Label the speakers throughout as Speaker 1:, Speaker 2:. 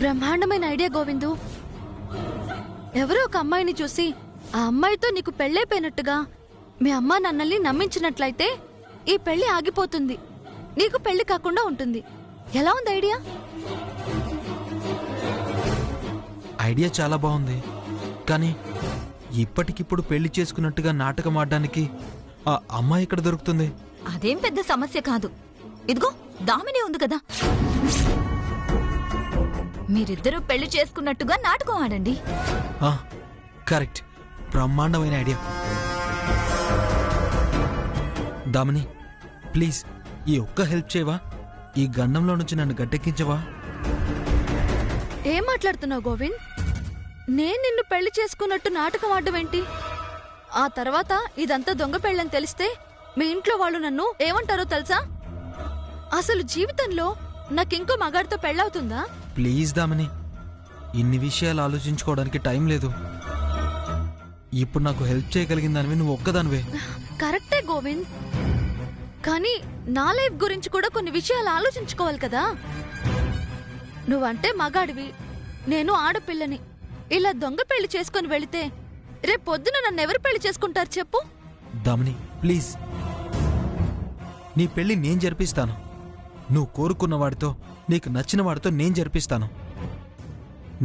Speaker 1: బ్రహ్మాండమైన ఐడియా గోవిందు. ఎవరో ఒక అమ్మాయిని చూసి ఆ అమ్మాయితో నీకు పెళ్ళైపోయినట్టుగా మీ అమ్మా నాన్నల్ని నమ్మించినట్లయితే ఈ పెళ్లి ఆగిపోతుంది, నీకు పెళ్లి కాకుండా ఉంటుంది. ఎలా ఉంది ఐడియా?
Speaker 2: ఐడియా చాలా బాగుంది, కానీ ఇప్పటికిప్పుడు పెళ్లి చేసుకున్నట్టుగా నాటకం ఆడడానికి ఆ అమ్మాయి ఎక్కడ దొరుకుతుంది?
Speaker 3: అదేం పెద్ద సమస్య కాదు. ఇదిగో దామిని ఉంది కదా, మీరిద్దరూ పెళ్లి చేసుకున్నట్టుగా నాటకం ఆడండి.
Speaker 2: కరెక్ట్, బ్రహ్మాండమైన ఐడియా. దామిని, ప్లీజ్ ఈ ఒక్క హెల్ప్ చేయవా? ఈ గండంలో నుంచి నన్ను గట్టెక్కించవా?
Speaker 1: ఏం మాట్లాడుతున్నావు గోవింద్? నేను నిన్ను పెళ్లి చేసుకున్నట్టు నాటకం ఆడడం ఏంటి? ఆ తర్వాత ఇదంతా దొంగ పెళ్ళని తెలిస్తే మీ ఇంట్లో వాళ్ళు నన్ను ఏమంటారో తెలుసా? అసలు జీవితంలో నాకింకో మగాడితో పెళ్ళవుతుందా?
Speaker 2: ప్లీజ్ దామిని, ఇన్ని విషయాలు ఆలోచించుకోవడానికి టైం లేదు. ఇప్పుడు నాకు హెల్ప్ చేయగలిగిందానివి నువ్వు ఒక్కదానివే.
Speaker 1: కరెక్టే గోవింద్, కానీ నా లైఫ్ గురించి కూడా కొన్ని విషయాలు ఆలోచించుకోవాలి కదా. నువ్వంటే మగాడివి, నేను ఆడపిల్లని. ఇలా దొంగ పెళ్లి చేసుకుని వెళితే రేపు పొద్దున నన్నెవరు పెళ్లి చేసుకుంటారు చెప్పు?
Speaker 2: దామిని ప్లీజ్, నీ పెళ్లి నేను జరిపిస్తాను. నువ్వు కోరుకున్న వాడితో, నీకు నచ్చిన వాడితో నేను జరిపిస్తాను.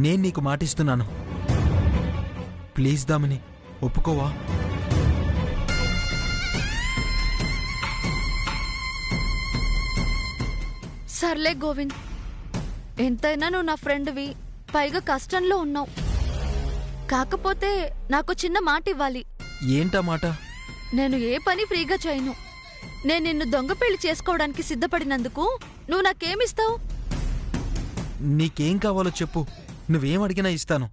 Speaker 2: నేను నీకు మాటిస్తున్నాను. ప్లీజ్ దామిని, ఒప్పుకోవా?
Speaker 1: సర్లే గోవింద్, ఎంతైనా నువ్వు నా ఫ్రెండ్వి, పైగా కష్టంలో ఉన్నావు. కాకపోతే నాకు చిన్న మాట ఇవ్వాలి.
Speaker 2: ఏంటా మాట?
Speaker 1: నేను ఏ పని ఫ్రీగా చేయను. నేను నిన్ను దొంగ పెళ్లి చేసుకోవడానికి సిద్ధపడినందుకు నువ్వు నాకేమిస్తావు?
Speaker 2: నీకేం కావాలో చెప్పు, నువ్వేం అడిగినా ఇస్తాను.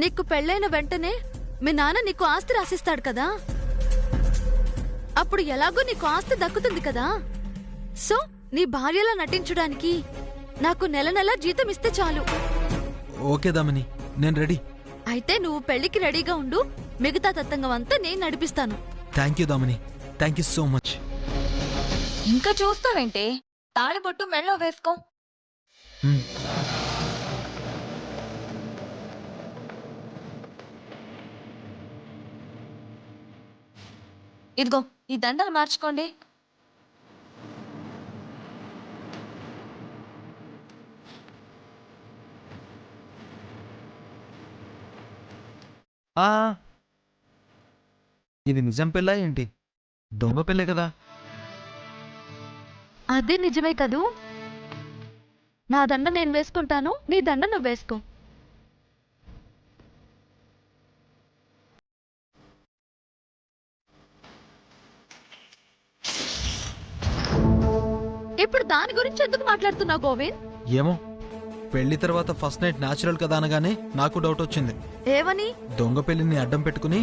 Speaker 1: నీకు పెళ్ళైన వెంటనే మీ నాన్న నీకు ఆస్తి రాసిస్తాడు కదా, అప్పుడు ఎలాగో నీకు ఆస్తి దక్కుతుంది కదా. సో నీ భార్యలా నటించడానికి నాకు నెల నెల జీతం ఇస్తే చాలు.
Speaker 2: ఓకే దామిని, నేను రెడీ.
Speaker 1: అయితే నువ్వు పెళ్లికి రెడీగా ఉండు, మిగతా తతంగం అంతా నేను నడిపిస్తాను.
Speaker 2: Thank you Damini, thank you so much.
Speaker 3: ఇంకా చూస్తావేంటే, తాళిబొట్టు మెళ్ళో వేసుకో. ఇదిగో ఈ దండలు మార్చుకోండి.
Speaker 2: ఇది నిజం పెళ్ళా ఏంటి? దొంగ పెళ్ళే కదా.
Speaker 1: అదే నిజమే కదూ. నా దండ నేను వేసుకుంటాను, నీ దండ నువ్వు వేసుకో. ఇప్పుడు దాని గురించి ఎందుకు మాట్లాడుతున్నావు గోవింద్?
Speaker 2: ఏమో, పెళ్లి తర్వాత ఫస్ట్ నైట్ న్యాచురల్ కదా అనగానే నాకు డౌట్ వచ్చింది.
Speaker 1: ఏమని?
Speaker 2: దొంగ పెళ్లిని అడ్డం పెట్టుకుని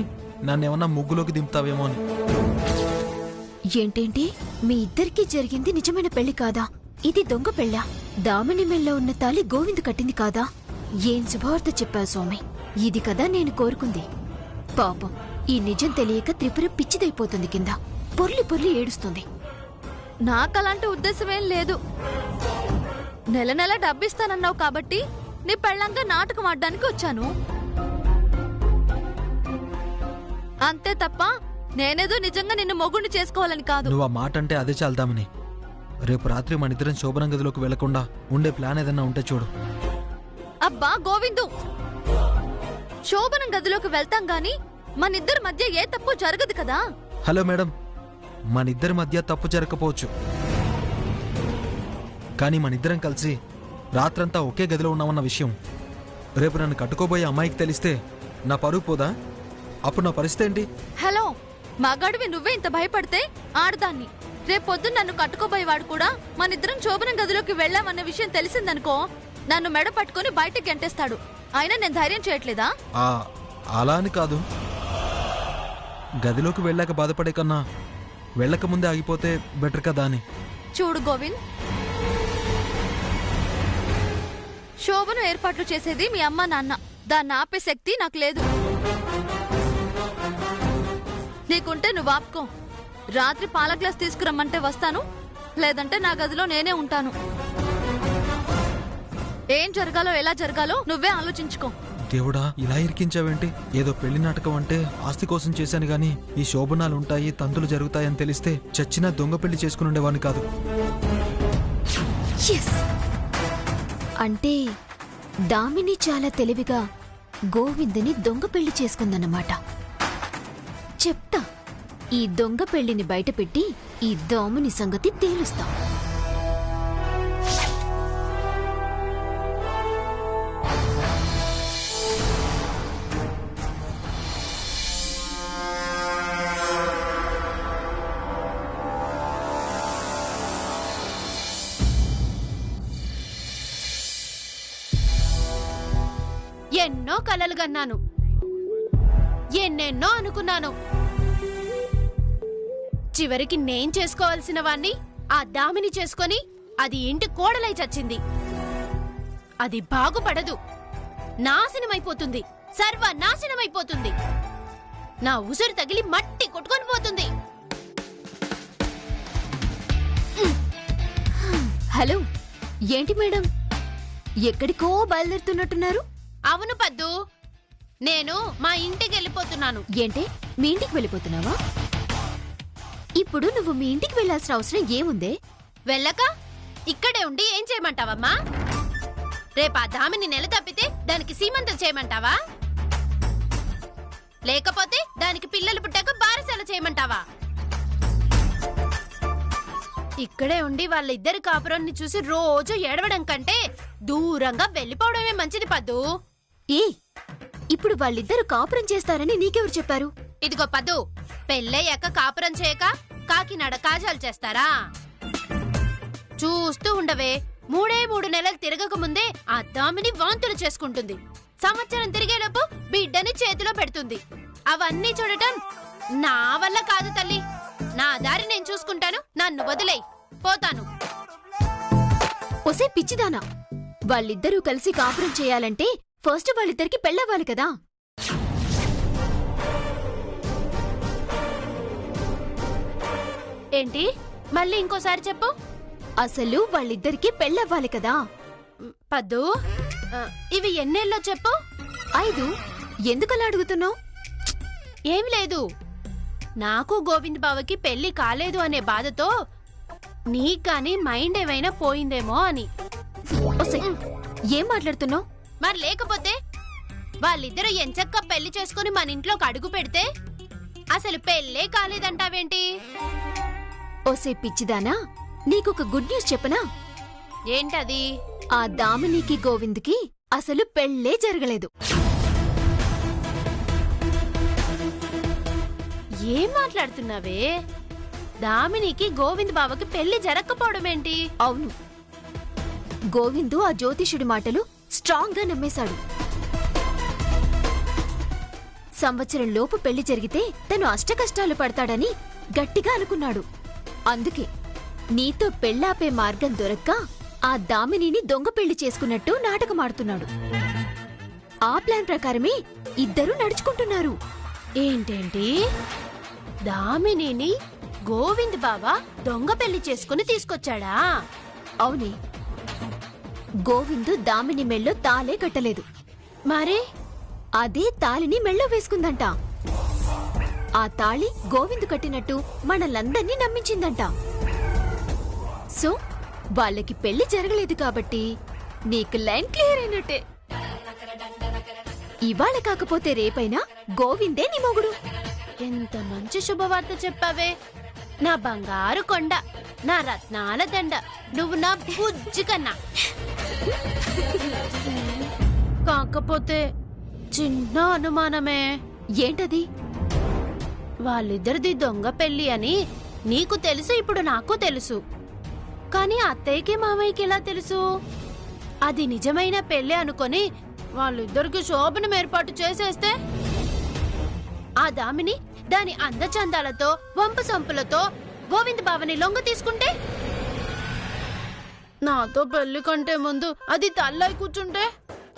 Speaker 2: నన్నేమన్నా ముగ్గులోకి దింపుతావేమో అని.
Speaker 4: ఏంటేంటి, మీ ఇద్దరికీ జరిగింది నిజమైన పెళ్లి కాదా? ఇది దొంగ పెళ్ళా? దామిని మెళ్ళో ఉన్న తాలి గోవింద్ కట్టింది కాదా? ఏం శుభవార్త చెప్పావు స్వామి. ఇది కదా నేను కోరుకుంది. పాపం, ఈ నిజం తెలియక త్రిపుర పిచ్చిదైపోతుంది, కింద పొర్లి పొర్లి ఏడుస్తుంది.
Speaker 1: నాకలాంటి ఉద్దేశమేం లేదు. నెల నెల డబ్బిస్తానన్నావు కాబట్టి నీ పెళ్ళంగా నాటకం ఆడడానికి వచ్చాను, అంతే తప్ప నేనేదో నిజంగా నిన్ను మొగుడిని చేసుకోవాలని కాదు.
Speaker 2: నువ్వు ఆ మాట అంటే అదే చాలుదామని. రేపు రాత్రి మన ఇద్దరం శోభనం గదిలోకి వెళ్లకుండా ఉండే ప్లాన్ ఏదన్నా ఉంటే చూడు.
Speaker 1: అబ్బా గోవిందు, శోభనం గదిలోకి వెళ్తాం గాని మనిద్దరి మధ్య ఏ తప్పు జరగదు కదా.
Speaker 2: హలో మేడం, మనిద్దరి మధ్య తప్పు జరగకపోవచ్చు, కానీ మనిద్దరం కలిసి రాత్రంతా ఒకే గదిలో ఉన్నామన్న విషయం రేపు నన్ను కట్టుకోబోయే అమ్మాయికి తెలిస్తే నా పరువు పోదా? అప్పుడు నా పరిస్థితి ఏంటి?
Speaker 1: హలో, మగాడివి నువ్వే ఇంత భయపడితే ఆడదాన్ని. రేపొద్దు నన్ను కట్టుకోబోయేవాడు కూడా మనిద్దరం శోభనం గదిలోకి వెళ్ళామన్న విషయం తెలిసిందనుకో, నన్ను మెడ పట్టుకుని బయటకు గెంటేస్తాడు. అయినా నేను ధైర్యం చేయట్లేదా?
Speaker 2: అలా అని కాదు, గదిలోకి వెళ్ళాక బాధపడే కన్నా వెళ్ళక ముందే ఆగిపోతే బెటర్ కదా అని.
Speaker 1: చూడు గోవింద్, శోభను ఏర్పాట్లు చేసేది మీ అమ్మ నాన్న. దాన్ని ఆపే శక్తి నాకు లేదు. నీకుంటే నువ్వు ఆపుకో. రాత్రి పాల గ్లాస్ తీసుకురమ్మంటే వస్తాను, లేదంటే నా గదిలో నేనే ఉంటాను. ఏం జరగాలో ఎలా జరగాలో నువ్వే ఆలోచించుకో.
Speaker 2: దేవుడా, ఇలా ఇరికించావేంటి? ఏదో పెళ్లి నాటకం అంటే ఆస్తి కోసం చేశాను గాని ఈ శోభనాలుంటాయి, తంతులు జరుగుతాయని తెలిస్తే చచ్చినా దొంగ పెళ్లి చేసుకుని ఉండేవాడిని కాదు.
Speaker 4: Yes! అంటే దామిని చాలా తెలివిగా గోవిందుని దొంగ పెళ్లి చేసుకుందన్నమాట. చెప్తా, ఈ దొంగ పెళ్లిని బయటపెట్టి ఈ దాముని సంగతి తేలుస్తాం.
Speaker 5: ఎన్నో కలలు గన్నాను, ఎన్నెన్నో అనుకున్నాను. చివరికి నేను చేసుకోవాల్సిన వాణ్ణి ఆ దామిని చేసుకొని అది ఇంటి కోడలై చచ్చింది. అది బాగుపడదు, నాశనమైపోతుంది, సర్వనాశనమైపోతుంది. నా ఉసురు తగిలి మట్టి కొట్టుకొని పోతుంది.
Speaker 4: హలో, ఏంటి మేడం, ఎక్కడికో బయలుదేరుతున్నట్టున్నారు?
Speaker 5: అవును పద్దు, నేను మా ఇంటికి వెళ్ళిపోతున్నాను.
Speaker 4: ఏంటే, మీ ఇంటికి వెళ్ళిపోతున్నావా? ఇప్పుడు నువ్వు మీ ఇంటికి వెళ్లాల్సిన అవసరం ఏముందే?
Speaker 5: వెళ్ళక ఇక్కడే ఉండి ఏం చేయమంటావమ్మా? రేపు ఆ దామిని నెల తప్పితే దానికి సీమంతం చేయమంటావా? లేకపోతే దానికి పిల్లలు పుట్టాక బారసాల చేయమంటావా? ఇక్కడే ఉండి వాళ్ళిద్దరి కాపురాన్ని చూసి రోజు ఏడవడం కంటే దూరంగా వెళ్ళిపోవడమే మంచిది పద్దు.
Speaker 4: ఇప్పుడు వాళ్ళిద్దరు కాపురం చేస్తారని నీకెవరు చెప్పారు?
Speaker 5: ఇదిగో పద్దు, పెళ్ళయ్యాక కాపురం చేయక కాకినాడ కాజాలు చేస్తారా? చూస్తూ ఉండవే, 3 నెలలు తిరగక ముందే ఆ దామిని వాంతులు చేసుకుంటుంది. సంవత్సరం తిరిగేలోపు బిడ్డని చేతిలో పెడుతుంది. అవన్నీ చూడటం నా వల్ల కాదు తల్లి. నా దారి నేను చూసుకుంటాను, నన్ను వదిలేయ్, పోతాను.
Speaker 4: ఒసే పిచ్చిదానా, వాళ్ళిద్దరూ కలిసి కాపురం చేయాలంటే ఫస్ట్ వాళ్ళిద్దరికి పెళ్ళవ్వాలి కదా.
Speaker 5: ఏంటి? మళ్ళీ ఇంకోసారి చెప్పు.
Speaker 4: అసలు వాళ్ళిద్దరికి పెళ్ళవ్వాలి కదా.
Speaker 5: పద్దు, ఇవి ఎన్నేళ్ళో చెప్పు.
Speaker 4: 5. ఎందుకలా అడుగుతున్నావు?
Speaker 5: ఏమి లేదు, నాకు గోవింద్ బావకి పెళ్లి కాలేదు అనే బాధతో నీకాని మైండ్ ఏమైనా పోయిందేమో అని.
Speaker 4: ఒసే, ఏం మాట్లాడుతున్నావు?
Speaker 5: మరి లేకపోతే వాళ్ళిద్దరూ ఎంచక్క పెళ్లి చేసుకుని మన ఇంట్లోకి అడుగు పెడితే అసలు పెళ్ళే కాలేదంటావేంటి?
Speaker 4: ఒసే పిచ్చిదానా, నీకొక గుడ్ న్యూస్ చెప్పనా?
Speaker 5: ఏంటది?
Speaker 4: ఆ దామినికి గోవింద్కి అసలు పెళ్ళే జరగలేదు.
Speaker 5: ఏం మాట్లాడుతున్నావే? దామినికి గోవింద్ బావకి పెళ్లి జరగకపోవడం ఏంటి?
Speaker 4: అవును, గోవిందు ఆ జ్యోతిషుడి మాటలు స్ట్రాంగ్ గా నమ్మేశాడు. సంవత్సరం లోపు పెళ్లి జరిగితే తను అష్టకష్టాలు పడతాడని గట్టిగా అనుకున్నాడు. అందుకే నీతో పెళ్లాపే మార్గం దొరక్క ఆ దామినిని దొంగ పెళ్లి చేసుకున్నట్టు నాటకమాడుతున్నాడు. ఆ ప్లాన్ ప్రకారమే ఇద్దరూ నడుచుకుంటున్నారు.
Speaker 5: ఏంటేంటి? దామినిని గోవింద్ బావ దొంగ పెళ్లి చేసుకుని తీసుకొచ్చాడా?
Speaker 4: అవునే, గోవిందు దామిని మెళ్ళో తాళే కట్టలేదు.
Speaker 5: మరి
Speaker 4: అదే తాళిని మెళ్ళో వేసుకుందంట. ఆ తాళి గోవిందు కట్టినట్టు మనలందర్నీ నమ్మించిందంట. సో వాళ్ళకి పెళ్లి జరగలేదు కాబట్టి నీకు లైన్ క్లియర్ అయినట్టే. ఇవాళ కాకపోతే రేపైనా గోవిందే నీ మొగుడు.
Speaker 5: ఎంత మంచి శుభవార్త చెప్పావే! నా బంగారు కొండ, నా రత్నాల దండ, నువ్వు నా బుజ్జి కన్నా. కాకపోతే చిన్న అనుమానమే.
Speaker 4: ఏంటది?
Speaker 5: వాళ్ళిద్దరిది దొంగ పెళ్లి అని నీకు తెలుసు, ఇప్పుడు నాకు తెలుసు. కానీ అత్తయ్యకి మామయ్యకి ఎలా తెలుసు? అది నిజమైన పెళ్లి అనుకొని వాళ్ళిద్దరికి శోభనం ఏర్పాటు చేసేస్తే, ఆ దామిని దాని అందచందాలతో వంపు సంపులతో గోవింద్ బావని లొంగ తీసుకుంటే, నాతో పెళ్లి కంటే ముందు అది తల్లై కూర్చుంటే.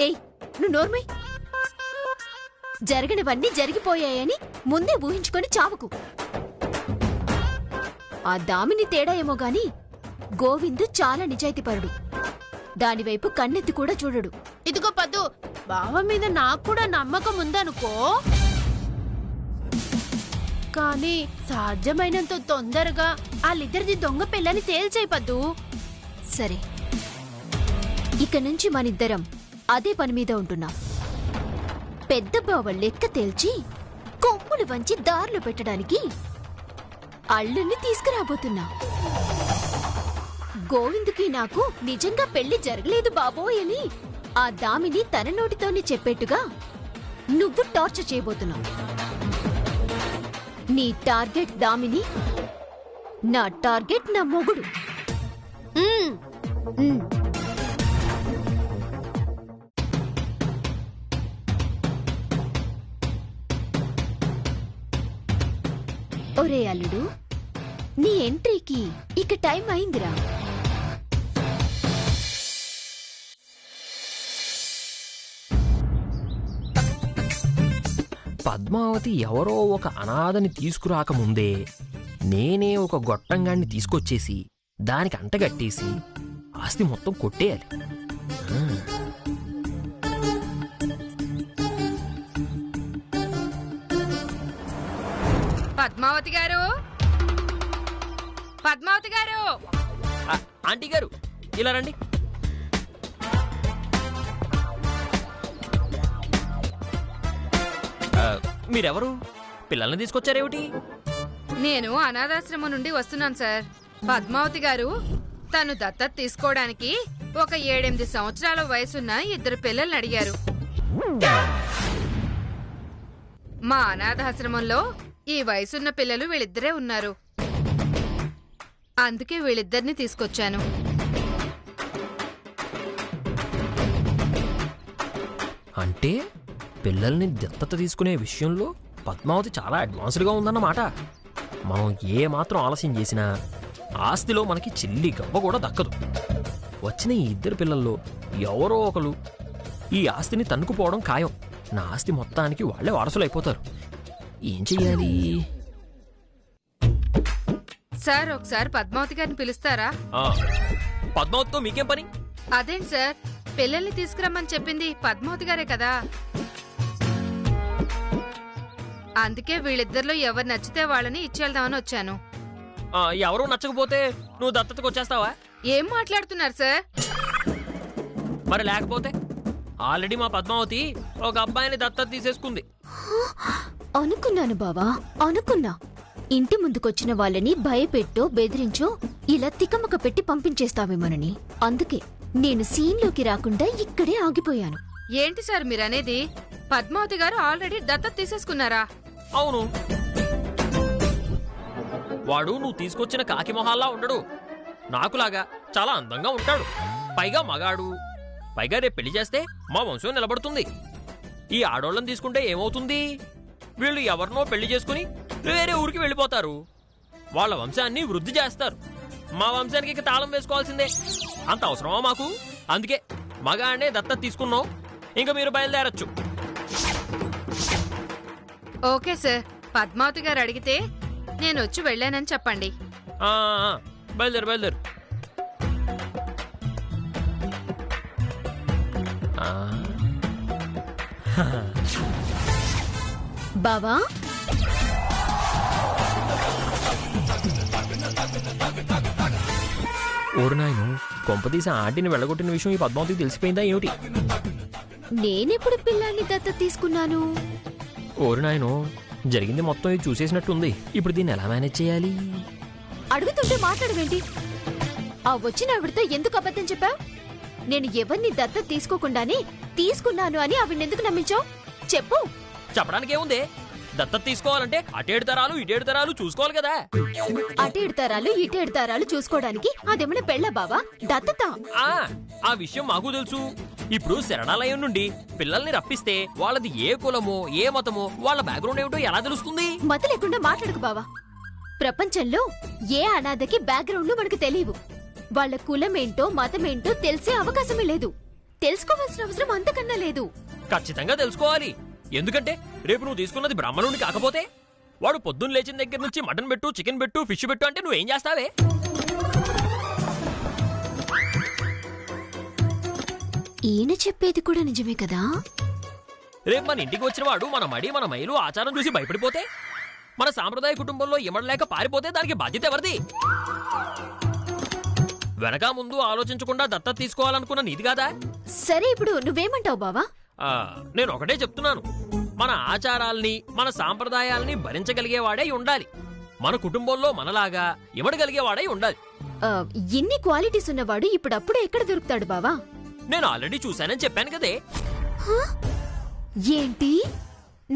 Speaker 4: ఏయ్, నువ్వు నోర్మై. జరగనివన్నీ జరిగిపోయాయని ముందే ఊహించుకొని చావుకు. ఆ దామిని తేడా ఏమో గాని గోవిందు చాలా నిజాయితీపరుడు. దానివైపు కన్నెత్తి కూడా చూడడు.
Speaker 5: ఇదిగో పద్దు, బావ మీద నాకు కూడా నమ్మకం ఉందనుకో, కానీ సాధ్యమైనంత తొందరగా వాళ్ళిద్దరిది దొంగ పెళ్ళని తేల్చేయి పద్దు.
Speaker 4: సరే, ఇక నుంచి మనిద్దరం అదే పని మీద ఉంటున్నాం. పెద్ద బావ లెక్క తేల్చి కొమ్ములు వంచి దారిలో పెట్టడానికి అల్లుని తీసుకురాబోతున్నా. గోవిందుకి నాకు నిజంగా పెళ్లి జరగలేదు బాబోయ్ అని ఆ దామిని తన నోటితోనే చెప్పేట్టుగా నువ్వు టార్చర్ చేయబోతున్నావు. నీ టార్గెట్ దామిని, నా టార్గెట్ నా మొగుడు.
Speaker 5: ఉమ్,
Speaker 4: ఉమ్. ఒరే అల్లుడు, నీ ఎంట్రీకి ఇక టైం అయిందిరా.
Speaker 6: పద్మావతి ఎవరో ఒక అనాథని తీసుకురాకముందే నేనే ఒక గొట్టంగాన్ని తీసుకొచ్చేసి దానికి అంటగట్టేసి ఆస్తి మొత్తం కొట్టేయాలి.
Speaker 7: పద్మావతి గారు, పద్మావతి గారు!
Speaker 6: ఆంటీ గారు ఇలా రండి. మీరెవరు? పిల్లల్ని తీసుకొచ్చారేమిటి?
Speaker 7: నేను అనాథాశ్రమం నుండి వస్తున్నాను సార్. పద్మావతి గారు తను దత్తత తీసుకోవడానికి ఒక 7-8 సంవత్సరాల వయసున్న 2 పిల్లల్ని అడిగారు. మా అనాథాశ్రమంలో ఈ వయసున్న పిల్లలు వీళ్ళిద్దరే ఉన్నారు. అందుకే వీళ్ళిద్దరిని తీసుకొచ్చాను.
Speaker 6: అంటే పిల్లల్ని దత్తత తీసుకునే విషయంలో పద్మావతి చాలా అడ్వాన్స్డ్గా ఉందన్నమాట. మనం ఏ మాత్రం ఆలస్యం చేసినా ఆస్తిలో మనకి చిల్లి గవ్వ కూడా దక్కదు. వచ్చిన ఈ 2 పిల్లల్లో ఎవరో ఒకరు ఈ ఆస్తిని తన్నుకుపోవడం ఖాయం. నా ఆస్తి మొత్తానికి వాళ్లే వారసులైపోతారు. ఏం చెయ్యాలి?
Speaker 7: సార్, ఒకసారి పద్మావతి గారిని పిలుస్తారా?
Speaker 6: పద్మావతితో మీకేం పని?
Speaker 7: అదేంటి సార్, పిల్లల్ని తీసుకురమ్మని చెప్పింది పద్మావతి గారే కదా. అందుకే వీళ్ళిద్దరిలో ఎవరు నచ్చితే వాళ్ళని ఇచ్చేద్దామని వచ్చాను.
Speaker 6: ఎవరూ నచ్చకపోతే నువ్వు దత్తతకు వచ్చేస్తావా?
Speaker 7: ఏం మాట్లాడుతున్నారు సార్?
Speaker 6: మరి లేకపోతే ఆల్రెడీ మా పద్మావతి ఒక అబ్బాయిని దత్తత తీసేసుకుంది.
Speaker 4: అనుకున్నాను బావా, అనుకున్నా. ఇంటి ముందుకొచ్చిన వాళ్ళని భయపెట్టో బెదిరించో ఇలా తికమక పెట్టి పంపించేస్తావేమోనని. అందుకే నేను సీన్లోకి రాకుండా ఇక్కడే ఆగిపోయాను.
Speaker 7: ఏంటి సార్ మీరనేది? పద్మావతి గారు ఆల్రెడీ దత్తత తీసేసుకున్నారా?
Speaker 6: అవును. వాడు నువ్వు తీసుకొచ్చిన కాకి మొహాల్లా ఉండడు. నాకులాగా చాలా అందంగా ఉంటాడు. పైగా మగాడు. పైగా రేపు పెళ్లి చేస్తే మా వంశం నిలబడుతుంది. ఈ ఆడోళ్ళని తీసుకుంటే ఏమవుతుంది? వీళ్ళు ఎవరినో పెళ్లి చేసుకుని వేరే ఊరికి వెళ్ళిపోతారు. వాళ్ళ వంశాన్ని వృద్ధి చేస్తారు. మా వంశానికి ఇక తాళం వేసుకోవాల్సిందే. అంత అవసరమా మాకు? అందుకే మగాడినే దత్తత తీసుకున్నాం. ఇంకా మీరు బయలుదేరచ్చు.
Speaker 7: ఓకే సార్, పద్మావతి గారు అడిగితే నేను వచ్చి వెళ్ళానని చెప్పండి.
Speaker 6: బయలుదేరు బయలుదేరు.
Speaker 4: బావా,
Speaker 6: ఓరు నాయను, కొంపదీసి ఆంటీని వెళ్ళగొట్టిన విషయం ఈ పద్మావతికి తెలిసిపోయిందా ఏమిటి?
Speaker 4: నేనెప్పుడు పిల్లాన్ని దత్తత తీసుకున్నాను?
Speaker 6: ఓరు నాయను, జరిగింది మొత్తం ఇది చూసేసినట్టుంది. ఇప్పుడు దీన్ని ఎలా మేనేజ్ చేయాలి?
Speaker 4: అడుగుతుంటే మాట్లాడవేంటి? ఆ వచ్చిన ఆవిడతో ఎందుకు అబద్ధం చెప్పావు? నేను ఎవరిని దత్తత తీసుకోకుండానే తీసుకున్నాను అని ఆవిడెందుకు నమ్మించావు? చెప్పు.
Speaker 6: చెప్పడానికి ఏముంది? దత్తత తీసుకోవాలంటే అటేడు తరాలు ఇటేడు తరాలు చూసుకోవాలి కదా.
Speaker 4: అటేడు తరాలు ఇటేడు తరాలు చూసుకోవడానికి అదేమైనా పెళ్ళ బావా? దత్తత?
Speaker 6: ఆ విషయం మాకు తెలుసు. ఇప్పుడు శరణాలయం నుండి పిల్లల్ని రప్పిస్తే వాళ్ళది ఏ కులమో ఏ మతమో వాళ్ళ బ్యాక్గ్రౌండ్ ఏమిటో ఎలా తెలుస్తుంది?
Speaker 4: మత లేకుండా మాట్లాడకు బావా. ప్రపంచంలో ఏ అనాథకి బ్యాక్గ్రౌండ్లు మనకు తెలియవు. వాళ్ళ కులమేంటో మతమేంటో తెలిసే అవకాశమే లేదు. తెలుసుకోవాల్సిన అవసరం అంతకన్నా లేదు.
Speaker 6: ఖచ్చితంగా తెలుసుకోవాలి. ఎందుకంటే రేపు నువ్వు తీసుకున్నది బ్రాహ్మణుని కాకపోతే వాడు పొద్దున్న లేచిన దగ్గర నుంచి మటన్ పెట్టు, చికెన్ పెట్టు, ఫిష్ పెట్టు అంటే నువ్వేం చేస్తావే?
Speaker 4: ఈయన చెప్పేది కూడా నిజమే కదా.
Speaker 6: రేపు మన ఇంటికి వచ్చిన వాడు మన మడి మన మైలు ఆచారం చూసి భయపడిపోతే, మన సాంప్రదాయ కుటుంబంలో ఇమడలేక పారిపోతే దానికి బాధ్యత ఎవరిది? వెనక ముందు ఆలోచించకుండా దత్తత తీసుకోవాలనుకున్న నీది కాదా?
Speaker 4: సరే, ఇప్పుడు నువ్వేమంటావు బావా?
Speaker 6: నేను ఒకటే చెప్తున్నాను, మన ఆచారాల్ని మన సాంప్రదాయాల్ని భరించగలిగేవాడై ఉండాలి. మన కుటుంబంలో మనలాగా ఇమడగలిగేవాడై ఉండాలి.
Speaker 4: ఇన్ని క్వాలిటీస్ ఉన్నవాడు ఇప్పుడప్పుడే ఎక్కడ దొరుకుతాడు బావా?
Speaker 6: నేను ఆల్రెడీ చూశానని చెప్పాను కదే.
Speaker 4: ఏంటి,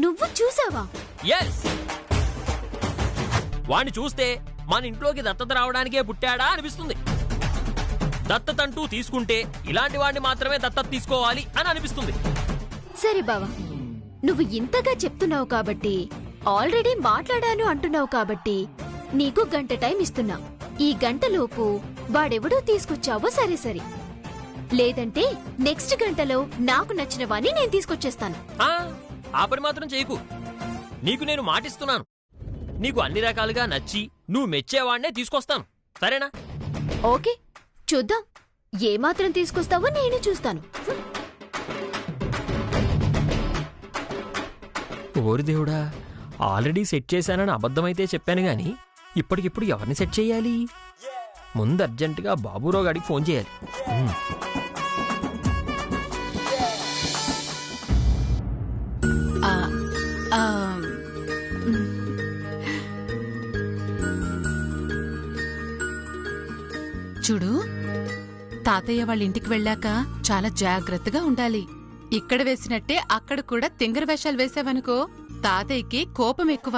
Speaker 4: నువ్వు చూసావా?
Speaker 6: ఎస్, వాణ్ణి చూస్తే మన ఇంట్లోకి దత్తత రావడానికే పుట్టాడా అనిపిస్తుంది. దత్తతంటూ తీసుకుంటే ఇలాంటి వాడిని మాత్రమే దత్తత తీసుకోవాలి అని అనిపిస్తుంది.
Speaker 4: సరే బావా, నువ్వు ఇంతగా చెప్తున్నావు కాబట్టి, ఆల్రెడీ మాట్లాడాను అంటున్నావు కాబట్టి నీకు గంట టైం ఇస్తున్నా. ఈ గంటలోపు వాడెవడో తీసుకొచ్చావో సరే సరే, లేదంటే నెక్స్ట్ గంటలో నాకు నచ్చిన వాణ్ణి నేను తీసుకొచ్చేస్తాను.
Speaker 6: ఆ పని మాత్రం చేయకు. నీకు నేను మాటిస్తున్నాను, నీకు అన్ని రకాలుగా నచ్చి నువ్వు మెచ్చేవాడినే తీసుకొస్తాను, సరేనా?
Speaker 4: ఓకే, చూద్దాం. ఏమాత్రం తీసుకొస్తావో నేను చూస్తాను.
Speaker 6: ఓరి దేవుడా, ఆల్రెడీ సెట్ చేశానని అబద్ధమైతే చెప్పాను గాని ఇప్పటికిప్పుడు ఎవరిని సెట్ చేయాలి? ముందు అర్జెంటుగా బాబురావు గారికి ఫోన్ చేయాలి.
Speaker 8: చూడు, తాతయ్య వాళ్ళ ఇంటికి వెళ్ళాక చాలా జాగ్రత్తగా ఉండాలి. ఇక్కడ వేసినట్టే అక్కడ కూడా తింగర వేషాలు వేసావనుకో తాతయ్యకి కోపం ఎక్కువ.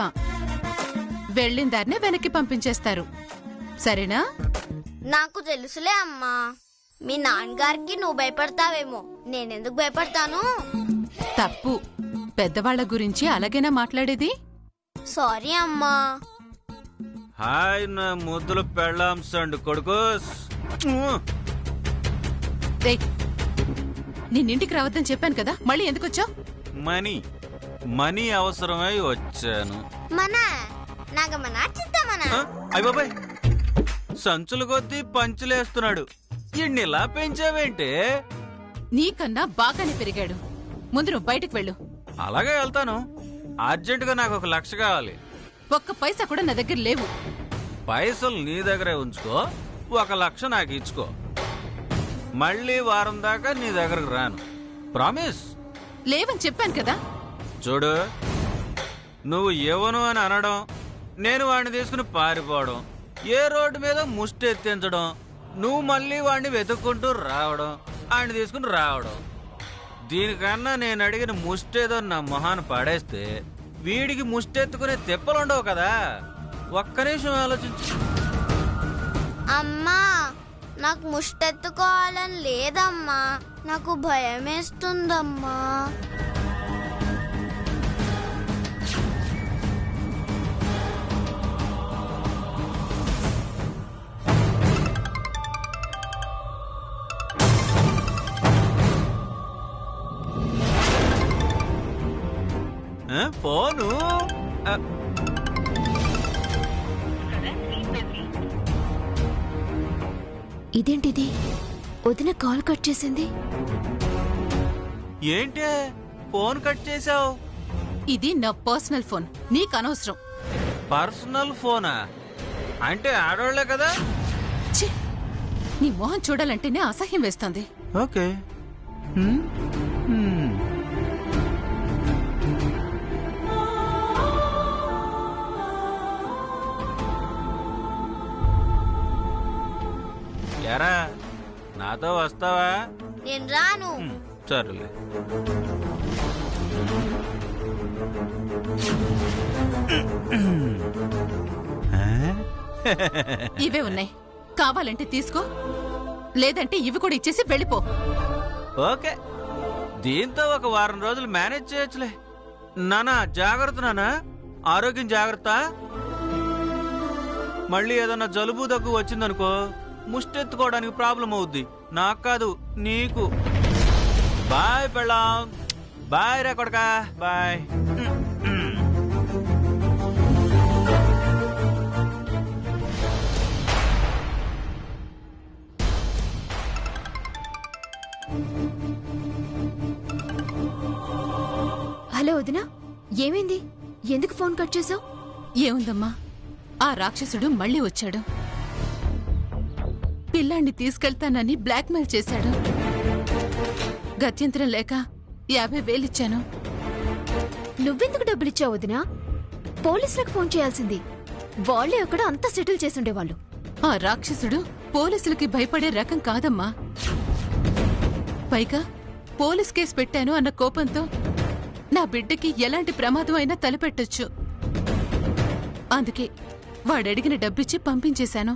Speaker 8: వెళ్ళిన దారినే వెనక్కి పంపించేస్తారు, సరేనా?
Speaker 9: నాకు తెలుసులే అమ్మా. మీ నాన్నగారికి నువ్వు భయపడతావేమో, నేనెందుకు భయపడతాను?
Speaker 8: తప్పు. పెద్దవాళ్ల గురించి అలాగేనా మాట్లాడేది?
Speaker 9: సారీ అమ్మా.
Speaker 10: హాయ్ నా ముద్దులు పెళ్ళాంసండు కొడుకు.
Speaker 8: నిన్నింటికి రావద్దని చెప్పాను కదా, మళ్ళీ ఎందుకు వచ్చావు?
Speaker 10: మనీ అవసరమై వచ్చాను. అయ్య బాబాయ్, సంచులు కొద్దీ పంచులేస్తున్నాడు. ఇన్నిలా పెంచావేంటే?
Speaker 8: నీకన్నా బాగానే పెరిగాడు. ముందు నువ్వు బయటకు వెళ్ళు.
Speaker 10: అలాగే వెళ్తాను. అర్జెంటుగా నాకు 1 లక్ష కావాలి.
Speaker 8: ఒక్క పైసా కూడా నా దగ్గర లేవు.
Speaker 10: పైసలు నీ దగ్గరే ఉంచుకో, 1 లక్ష నాకు ఇచ్చుకో. మళ్ళీ వారం దాకా నీ దగ్గరకు రాను, ప్రామిస్.
Speaker 8: లేవని చెప్పాను కదా.
Speaker 10: చూడు, నువ్వు ఎవను అని అనడం, నేను వాడిని తీసుకుని పారిపోవడం, ఏ రోడ్డు మీద ముష్టి ఎత్తించడం, నువ్వు మళ్ళీ వాడిని వెతుక్కుంటూ రావడం, ఆయన తీసుకుని రావడం, దీనికన్నా నేను అడిగిన ముష్టేదో నా మొహాన్ని పడేస్తే వీడికి ముష్టెత్తుకునే తిప్పలుండవు కదా. ఒక్క నిమిషం ఆలోచించు.
Speaker 9: అమ్మా, నాకు ముష్టెత్తుకోవాలని లేదమ్మా, నాకు భయమేస్తుందమ్మా.
Speaker 10: ఫోను
Speaker 4: ఇదేంటిది? వదిన కాల్ కట్ చేసింది.
Speaker 10: ఏంటే ఫోన్ కట్ చేసావు?
Speaker 8: ఇది నా పర్సనల్ ఫోన్, నీకు అనవసరం.
Speaker 10: పర్సనల్ ఫోనా? అంటే ఆడోళ్లే కదా.
Speaker 8: నీ మొహం చూడాలంటేనే అసహ్యం వేస్తుంది.
Speaker 10: ఓకే. ఎరా, నాతో వస్తావా?
Speaker 9: నేను రాను.
Speaker 10: సరేలే.
Speaker 8: ఇవే ఉన్నాయి, కావాలంటే తీసుకో, లేదంటే ఇవి కూడా ఇచ్చేసి వెళ్ళిపో.
Speaker 10: ఓకే, దీంతో 1 వారం రోజులు మేనేజ్ చేయొచ్చులే. నానా జాగ్రత్త, నానా ఆరోగ్యం జాగ్రత్త. మళ్ళీ ఏదన్నా జలుబు దగ్గు వచ్చిందనుకో ముష్టెత్తుకోవడానికి ప్రాబ్లం అవుద్ది. నాకు కాదు, నీకు. బాయ్ పెళ్ళాం. బాయ్ రా కొడకా, బాయ్.
Speaker 4: హలో వదినా, ఏమైంది? ఎందుకు ఫోన్ కట్ చేసావు?
Speaker 8: ఏముందమ్మా, ఆ రాక్షసుడు మళ్ళీ వచ్చాడు. పిల్లాన్ని తీసుకెళ్తానని బ్లాక్మెయిల్ చేశాడు. గత్యంతరం లేక 50,000 ఇచ్చాను.
Speaker 4: నువ్వెందుకు డబ్బులిచ్చావు వదినా? పోలీసులకు ఫోన్ చేయాల్సింది. వాళ్లే అక్కడ అంతా సెటిల్ చేసుండేవాళ్ళు.
Speaker 8: ఆ రాక్షసుడు పోలీసులకి భయపడే రకం కాదమ్మా. పైగా పోలీస్ కేసు పెట్టాను అన్న కోపంతో నా బిడ్డకి ఎలాంటి ప్రమాదం అయినా తలపెట్టొచ్చు. అందుకే వాడడిగిన డబ్బిచ్చి పంపించేశాను.